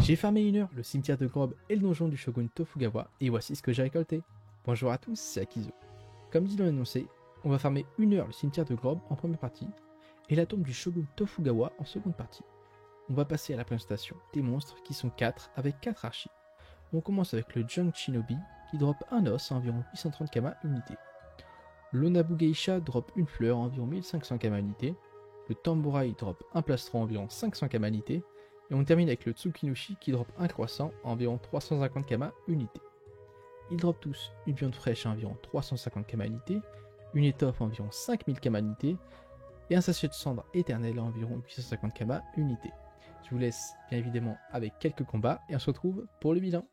J'ai farmé 1 heure le cimetière de Grob et le donjon du shogun Tofugawa, et voici ce que j'ai récolté. Bonjour à tous, c'est Akizo. Comme dit l'annoncé, on va farmer 1 heure le cimetière de Grob en première partie, et la tombe du shogun Tofugawa en seconde partie. On va passer à la présentation des monstres qui sont 4 avec 4 archis. On commence avec le Junk Shinobi qui drop un os à environ 830 kama unité. L'Onabu Geisha drop une fleur à environ 1500 kama unité. Le Tamborai drop un plastron à environ 500 kama unité. Et on termine avec le Tsukinushi qui drop un croissant à environ 350 kama unité. Ils drop tous une viande fraîche à environ 350 kama unité, une étoffe à environ 5000 kama unité et un sachet de cendre éternelle à environ 850 kama unité. Je vous laisse bien évidemment avec quelques combats et on se retrouve pour le bilan.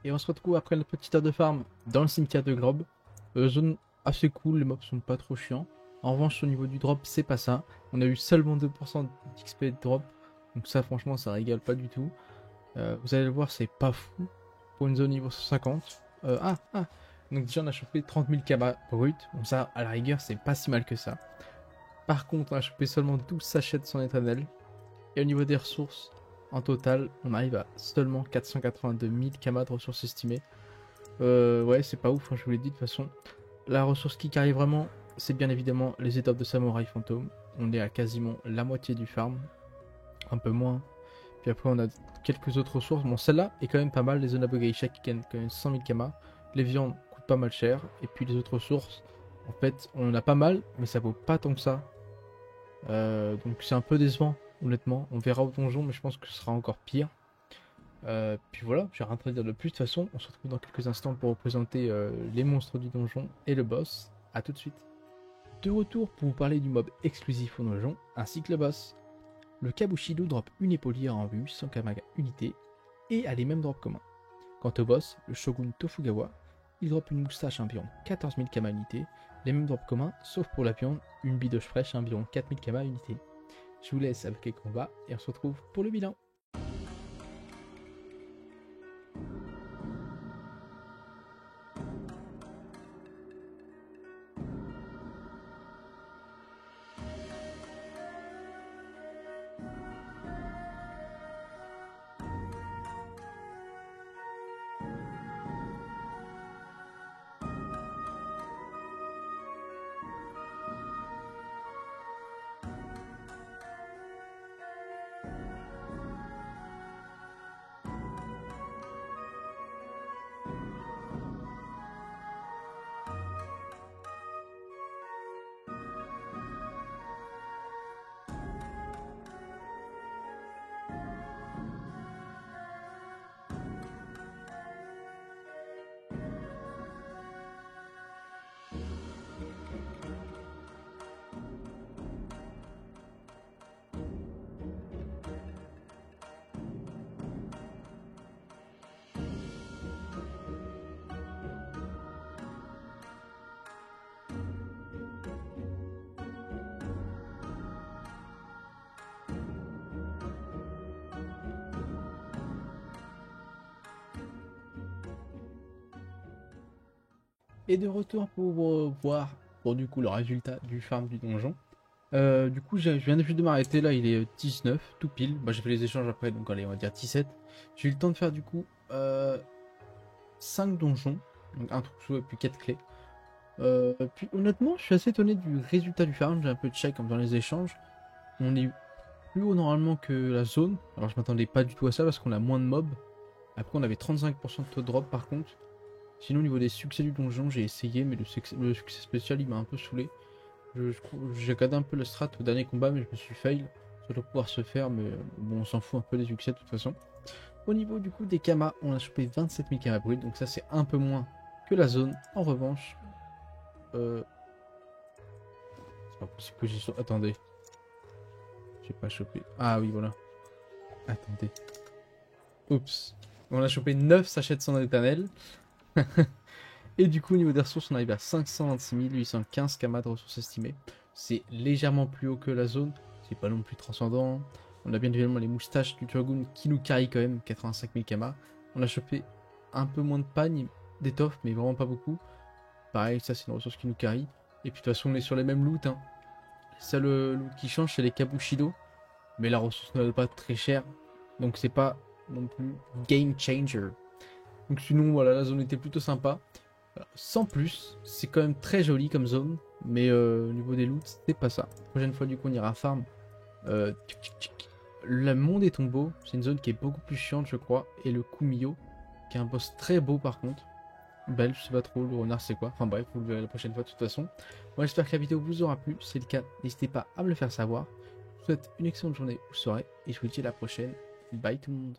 Et on se retrouve après notre petite heure de farm dans le cimetière de Grob. Zone assez cool, les mobs sont pas trop chiants. En revanche, au niveau du drop, c'est pas ça. On a eu seulement 2% d'XP de drop. Donc ça, franchement, ça régale pas du tout. Vous allez le voir, c'est pas fou pour une zone niveau 150. Donc déjà, on a chopé 30 000 kama brut. Bon, ça, à la rigueur, c'est pas si mal que ça. Par contre, on a chopé seulement 12 sachets de son éternel. Et au niveau des ressources, en total, on arrive à seulement 482 000 kama de ressources estimées. Ouais, c'est pas ouf, hein, je vous l'ai dit de toute façon. La ressource qui arrive vraiment, c'est bien évidemment les étoffes de samouraï fantôme. On est à quasiment la moitié du farm. Un peu moins. Puis après, on a quelques autres ressources. Bon, celle-là est quand même pas mal. Les Onabu Geisha qui gagnent quand même 100 000 kama. Les viandes coûtent pas mal cher. Et puis les autres ressources, en fait, on en a pas mal, mais ça vaut pas tant que ça. Donc c'est un peu décevant. Honnêtement, on verra au donjon, mais je pense que ce sera encore pire. Puis voilà, j'ai rien à dire de plus. De toute façon, on se retrouve dans quelques instants pour représenter les monstres du donjon et le boss. A tout de suite. De retour pour vous parler du mob exclusif au donjon, ainsi que le boss. Le Kabushido drop une épaulière en vue, 100 kama unité, et a les mêmes drops communs. Quant au boss, le shogun Tofugawa, il drop une moustache à environ 14 000 kama unité, les mêmes drops communs, sauf pour la viande, une bidoche fraîche à environ 4 000 kama unité. Je vous laisse avec les combats et on se retrouve pour le bilan. Et de retour pour voir pour du coup le résultat du farm du donjon. Du coup, je viens juste de m'arrêter là, il est 19, tout pile. Bah, j'ai fait les échanges après, donc allez, on va dire 17. J'ai eu le temps de faire du coup 5 donjons, donc un trousseau et puis 4 clés. Puis honnêtement, je suis assez étonné du résultat du farm. J'ai un peu de check comme dans les échanges. On est plus haut normalement que la zone. Alors je m'attendais pas du tout à ça parce qu'on a moins de mobs. Après, on avait 35% de taux de drop par contre. Sinon, au niveau des succès du donjon, j'ai essayé, mais le succès spécial il m'a un peu saoulé. J'ai regardé un peu le strat au dernier combat, mais je me suis fail. Ça doit pouvoir se faire, mais bon, on s'en fout un peu des succès de toute façon. Au niveau du coup des kamas, on a chopé 27 000 kamas bruts, donc ça c'est un peu moins que la zone. En revanche, c'est pas possible que j'y sois. Attendez, j'ai pas chopé. Ah oui, voilà. Attendez. Oups. On a chopé 9 sachets de cendres éternelles. Et du coup, au niveau des ressources, on arrive à 526 815 kamas de ressources estimées. C'est légèrement plus haut que la zone. C'est pas non plus transcendant. On a bien évidemment les moustaches du Turgoon qui nous carry quand même 85 000 kamas. On a chopé un peu moins de pagne, d'étoffe, mais vraiment pas beaucoup. Pareil, ça c'est une ressource qui nous carry. Et puis de toute façon, on est sur les mêmes loots. Hein. Ça, le loot qui change, c'est les Kabushido. Mais la ressource ne va pas très cher. Donc c'est pas non plus game changer. Donc sinon, voilà, la zone était plutôt sympa. Sans plus, c'est quand même très joli comme zone, mais au niveau des loots, c'est pas ça. La prochaine fois, du coup, on ira farm. Le monde des tombeaux, c'est une zone qui est beaucoup plus chiante, je crois, et le Kumio, qui est un boss très beau par contre. Belge, je sais pas trop, le renard c'est quoi. Enfin bref, vous le verrez la prochaine fois de toute façon. Moi, j'espère que la vidéo vous aura plu. Si c'est le cas, n'hésitez pas à me le faire savoir. Je vous souhaite une excellente journée ou soirée, et je vous dis à la prochaine. Bye tout le monde.